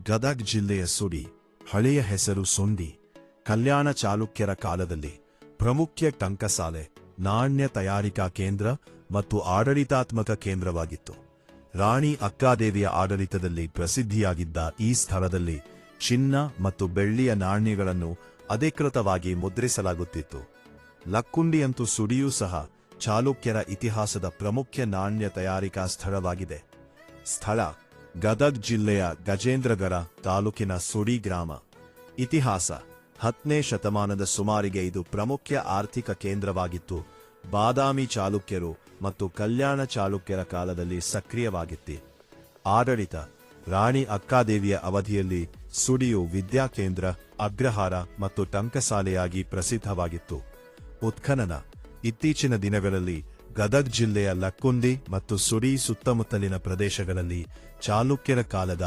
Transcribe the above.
ಗದಗ್ ಜಿಲ್ಲೆಯ ಸುಡಿ, ಹಳೆಯ ಹೆಸರು ಸೊಂಡಿ, ಕಲ್ಯಾಣ ಚಾಲುಕ್ಯರ ಕಾಲದಲ್ಲಿ ಪ್ರಮುಖ ಟಂಕಸಾಲೆ, ನಾಣ್ಯ ತಯಾರಿಕಾ ಕೇಂದ್ರ ಮತ್ತು ಆಡಳಿತಾತ್ಮಕ ಕೇಂದ್ರವಾಗಿತ್ತು. ರಾಣಿ ಅಕ್ಕಾದೇವಿಯ ಆಡಳಿತದಲ್ಲಿ ಪ್ರಸಿದ್ಧಿಯಾಗಿದ್ದ ಈ ಸ್ಥಳದಲ್ಲಿ ಚಿನ್ನ ಮತ್ತು ಬೆಳ್ಳಿಯ ನಾಣ್ಯಗಳನ್ನು ಅಧಿಕೃತವಾಗಿ ಮುದ್ರಿಸಲಾಗುತ್ತಿತ್ತು. ಲಕ್ಕುಂಡಿಯಂತೂ ಸುಡಿಯೂ ಸಹ ಚಾಲುಕ್ಯರ ಇತಿಹಾಸದ ಪ್ರಮುಖ ನಾಣ್ಯ ತಯಾರಿಕಾ ಸ್ಥಳವಾಗಿದೆ. ಸ್ಥಳ ಗದಗ್ ಜಿಲ್ಲೆಯ ಗಜೇಂದ್ರಗಡ ತಾಲೂಕಿನ ಸುಡಿ ಗ್ರಾಮ. ಇತಿಹಾಸ 10ನೇ ಶತಮಾನದ ಸುಮಾರಿಗೆ ಇದು ಪ್ರಮುಖ ಆರ್ಥಿಕ ಕೇಂದ್ರವಾಗಿತ್ತು. ಬಾದಾಮಿ ಚಾಲುಕ್ಯರು ಮತ್ತು ಕಲ್ಯಾಣ ಚಾಲುಕ್ಯರ ಕಾಲದಲ್ಲಿ ಸಕ್ರಿಯವಾಗಿತ್ತು. ಆಡಳಿತ ರಾಣಿ ಅಕ್ಕಾದೇವಿಯ ಅವಧಿಯಲ್ಲಿ ಸುಡಿಯು ವಿದ್ಯಾಕೇಂದ್ರ, ಅಗ್ರಹಾರ ಮತ್ತು ಟಂಕಸಾಲೆಯಾಗಿ ಪ್ರಸಿದ್ಧವಾಗಿತ್ತು. ಉತ್ಖನನ ಇತ್ತೀಚಿನ ದಿನಗಳಲ್ಲಿ ಗದಗ್ ಜಿಲ್ಲೆಯ ಲಕ್ಕುಂಡಿ ಮತ್ತು ಸುಡಿ ಸುತ್ತಮುತ್ತಲಿನ ಪ್ರದೇಶಗಳಲ್ಲಿ ಚಾಲುಕ್ಯರ ಕಾಲದ